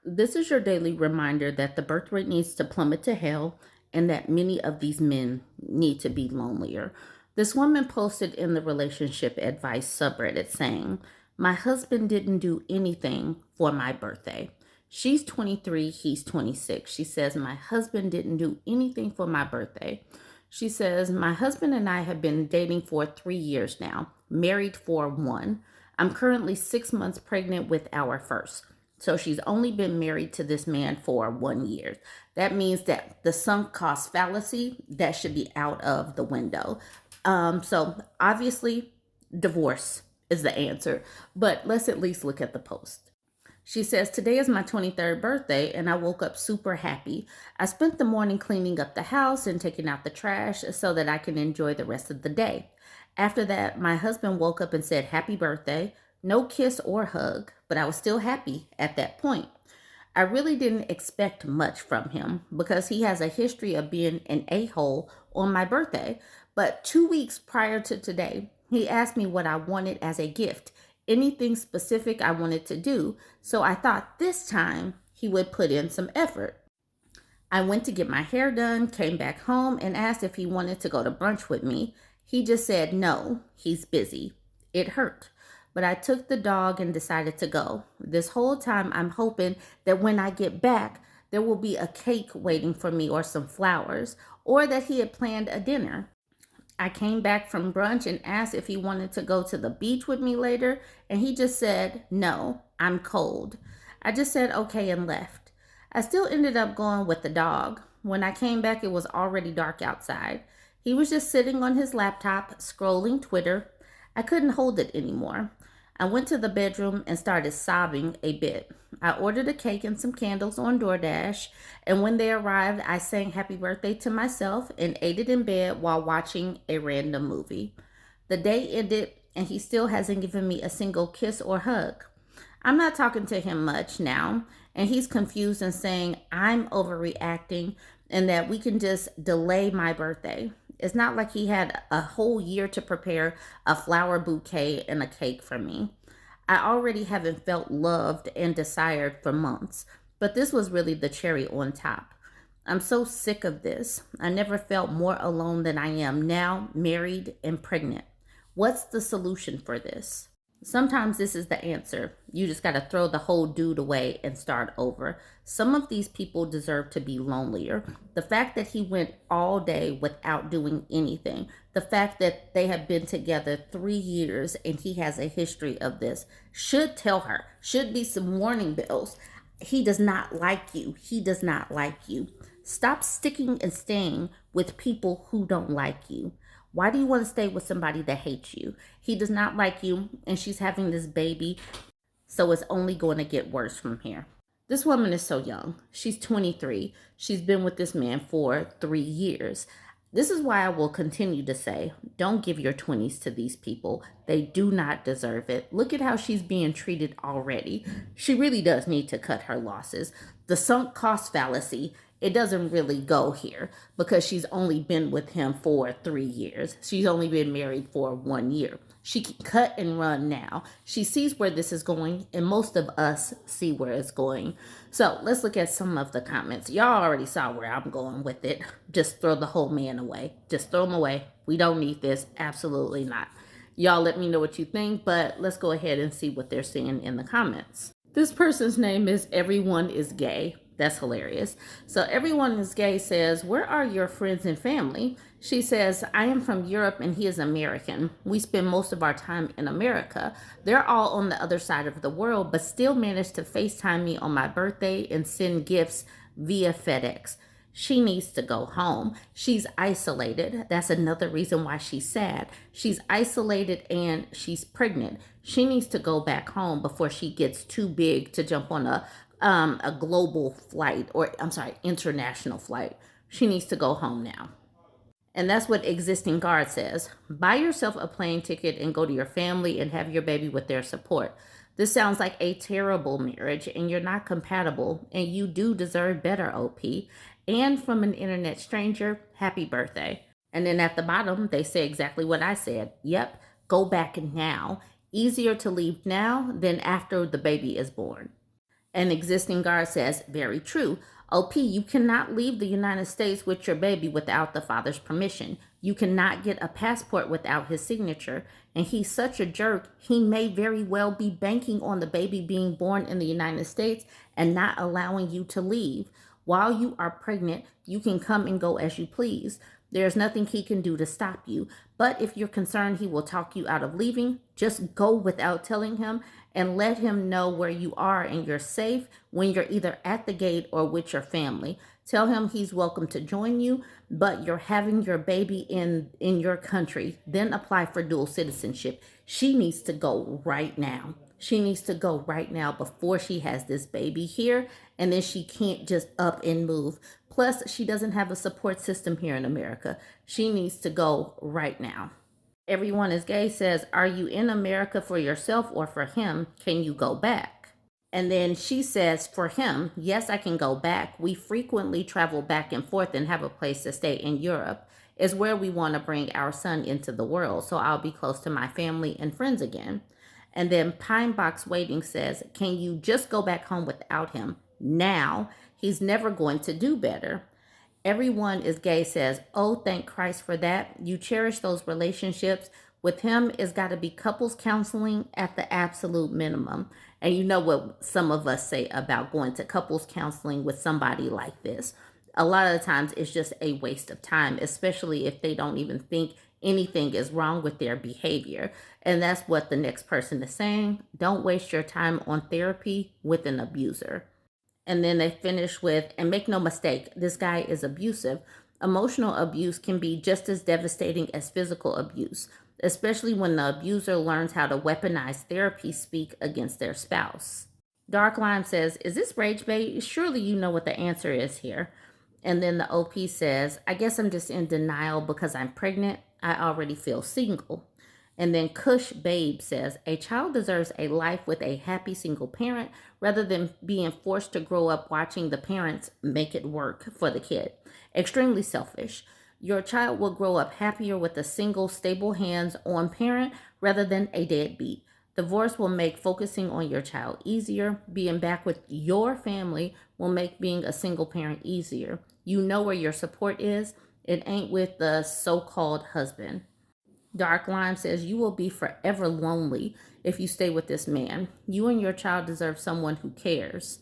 This is your daily reminder that the birth rate needs to plummet to hell and that many of these men need to be lonelier. This woman posted in the relationship advice subreddit saying, "My husband didn't do anything for my birthday." She's 23, he's 26. She says, "My husband didn't do anything for my birthday." She says, "My husband and I have been dating for 3 years now, married for one. I'm currently 6 months pregnant with our first." So she's only been married to this man for 1 year. That means that the sunk cost fallacy, that should be out of the window. So obviously, divorce is the answer. But let's at least look at the post. She says, "Today is my 23rd birthday and I woke up super happy. I spent the morning cleaning up the house and taking out the trash so that I can enjoy the rest of the day. After that, my husband woke up and said, 'Happy birthday.' No kiss or hug, but I was still happy at that point. I really didn't expect much from him because he has a history of being an a-hole on my birthday. But 2 weeks prior to today, he asked me what I wanted as a gift, anything specific I wanted to do. So I thought this time he would put in some effort. I went to get my hair done, came back home, and asked if he wanted to go to brunch with me. He just said no, he's busy. It hurt. But I took the dog and decided to go. This whole time, I'm hoping that when I get back, there will be a cake waiting for me or some flowers, or that he had planned a dinner. I came back from brunch and asked if he wanted to go to the beach with me later, and he just said, no, I'm cold. I just said okay and left. I still ended up going with the dog. When I came back, it was already dark outside. He was just sitting on his laptop, scrolling Twitter. I couldn't hold it anymore. I went to the bedroom and started sobbing a bit. I ordered a cake and some candles on DoorDash, and when they arrived, I sang happy birthday to myself and ate it in bed while watching a random movie. The day ended, and he still hasn't given me a single kiss or hug. I'm not talking to him much now, and he's confused and saying I'm overreacting and that we can just delay my birthday. It's not like he had a whole year to prepare a flower bouquet and a cake for me. I already haven't felt loved and desired for months, but this was really the cherry on top. I'm so sick of this. I never felt more alone than I am now, married and pregnant. What's the solution for this?" Sometimes this is the answer. You just got to throw the whole dude away and start over. Some of these people deserve to be lonelier. The fact that he went all day without doing anything, the fact that they have been together 3 years and he has a history of this should tell her, should be some warning bells. He does not like you. He does not like you. Stop sticking and staying with people who don't like you. Why do you want to stay with somebody that hates you? He does not like you, and she's having this baby, so it's only going to get worse from here. This woman is so young. She's 23. She's been with this man for 3 years. This is why I will continue to say, don't give your 20s to these people. They do not deserve it. Look at how she's being treated already. She really does need to cut her losses. The sunk cost fallacy, it doesn't really go here because she's only been with him for 3 years. She's only been married for 1 year. She can cut and run now. She sees where this is going, and most of us see where it's going. So let's look at some of the comments. Y'all already saw where I'm going with it. Just throw the whole man away. Just throw him away. We don't need this. Absolutely not. Y'all let me know what you think, but let's go ahead and see what they're saying in the comments. This person's name is Everyone is Gay. That's hilarious. So Everyone is Gay says, "Where are your friends and family?" She says, "I am from Europe and he is American. We spend most of our time in America. They're all on the other side of the world, but still manage to FaceTime me on my birthday and send gifts via FedEx. She needs to go home. She's isolated. That's another reason why she's sad. She's isolated and she's pregnant. She needs to go back home before she gets too big to jump on a global flight, or I'm sorry, international flight. She needs to go home now." And that's what Existing Guard says. "Buy yourself a plane ticket and go to your family and have your baby with their support. This sounds like a terrible marriage and you're not compatible and you do deserve better, OP. And from an internet stranger, happy birthday." And then at the bottom, they say exactly what I said. Yep, go back now. Easier to leave now than after the baby is born. An existing guard says, very true. OP, you cannot leave the United States with your baby without the father's permission. You cannot get a passport without his signature. And he's such a jerk, he may very well be banking on the baby being born in the United States and not allowing you to leave. While you are pregnant, you can come and go as you please. There's nothing he can do to stop you. But if you're concerned he will talk you out of leaving, just go without telling him and let him know where you are and you're safe when you're either at the gate or with your family. Tell him he's welcome to join you, but you're having your baby in your country. Then apply for dual citizenship. She needs to go right now. She needs to go right now before she has this baby here, and then she can't just up and move. Plus, she doesn't have a support system here in America. She needs to go right now. Everyone is Gay says, are you in America for yourself or for him? Can you go back? And then she says, for him, yes, I can go back. We frequently travel back and forth and have a place to stay in Europe. Is where we want to bring our son into the world, so I'll be close to my family and friends again. And then Pine Box Waiting says, can you just go back home without him? Now, he's never going to do better. Everyone is Gay says, oh, thank Christ for that. You cherish those relationships. With him, it's got to be couples counseling at the absolute minimum. And you know what some of us say about going to couples counseling with somebody like this. A lot of the times it's just a waste of time, especially if they don't even think anything is wrong with their behavior. And that's what the next person is saying. Don't waste your time on therapy with an abuser. And then they finish with, and make no mistake, this guy is abusive. Emotional abuse can be just as devastating as physical abuse, especially when the abuser learns how to weaponize therapy speak against their spouse. Dark Lime says, is this rage bait? Surely you know what the answer is here. And then the OP says, I guess I'm just in denial because I'm pregnant. I already feel single. And then Kush Babe says, a child deserves a life with a happy single parent rather than being forced to grow up watching the parents make it work for the kid. Extremely selfish. Your child will grow up happier with a single, stable hands-on parent rather than a deadbeat. Divorce will make focusing on your child easier. Being back with your family will make being a single parent easier. You know where your support is. It ain't with the so-called husband. Dark Lime says, you will be forever lonely if you stay with this man. You and your child deserve someone who cares.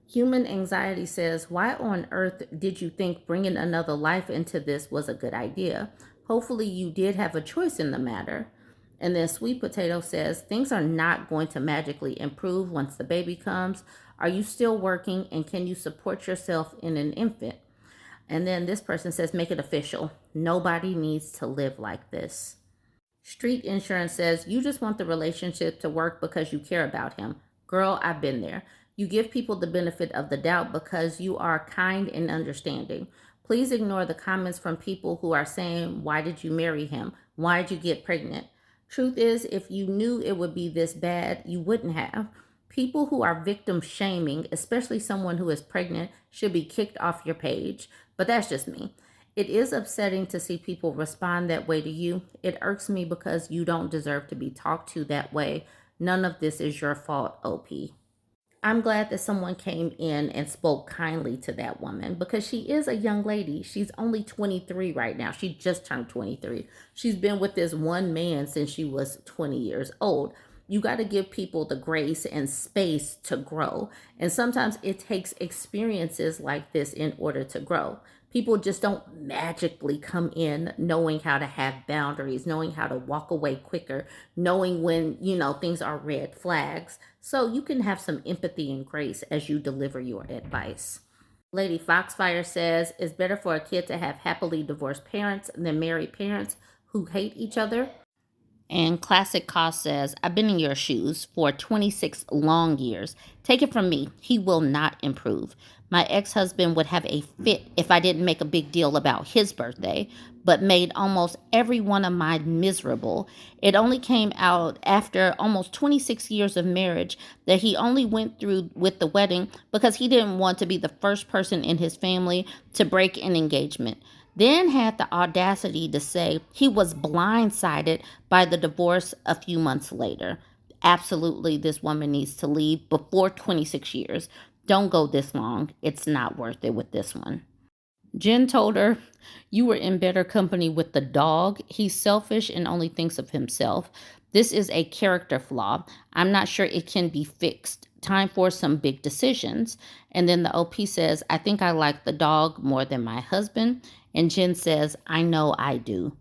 Human Anxiety says, why on earth did you think bringing another life into this was a good idea? Hopefully you did have a choice in the matter. And then Sweet Potato says, things are not going to magically improve once the baby comes. Are you still working, and can you support yourself in an infant? And then this person says, make it official. Nobody needs to live like this. Street Insurance says, you just want the relationship to work because you care about him. Girl, I've been there. You give people the benefit of the doubt because you are kind and understanding. Please ignore the comments from people who are saying, why did you marry him? Why did you get pregnant? Truth is, if you knew it would be this bad, you wouldn't have. People who are victim shaming, especially someone who is pregnant, should be kicked off your page. But that's just me. It is upsetting to see people respond that way to you. It irks me because you don't deserve to be talked to that way. None of this is your fault, OP. I'm glad that someone came in and spoke kindly to that woman because she is a young lady. She's only 23 right now. She just turned 23. She's been with this one man since she was 20 years old. You got to give people the grace and space to grow. And sometimes it takes experiences like this in order to grow. People just don't magically come in knowing how to have boundaries, knowing how to walk away quicker, knowing when, things are red flags. So you can have some empathy and grace as you deliver your advice. Lady Foxfire says, it's better for a kid to have happily divorced parents than married parents who hate each other. And Classic Cost says, I've been in your shoes for 26 long years. Take it from me, he will not improve. My ex-husband would have a fit if I didn't make a big deal about his birthday, but made almost every one of mine miserable. It only came out after almost 26 years of marriage that he only went through with the wedding because he didn't want to be the first person in his family to break an engagement. Then had the audacity to say he was blindsided by the divorce a few months later. Absolutely, this woman needs to leave before 26 years. Don't go this long. It's not worth it with this one. Jen told her, "You were in better company with the dog. He's selfish and only thinks of himself. This is a character flaw. I'm not sure it can be fixed. Time for some big decisions." And then the OP says, "I think I like the dog more than my husband." And Jen says, "I know I do."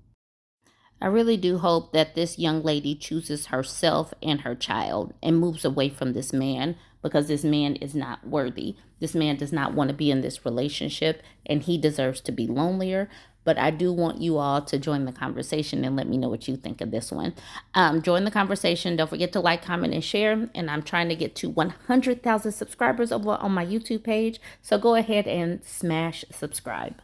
I really do hope that this young lady chooses herself and her child and moves away from this man, because this man is not worthy. This man does not want to be in this relationship and he deserves to be lonelier. But I do want you all to join the conversation and let me know what you think of this one. Join the conversation. Don't forget to like, comment, and share. And I'm trying to get to 100,000 subscribers over on my YouTube page. So go ahead and smash subscribe.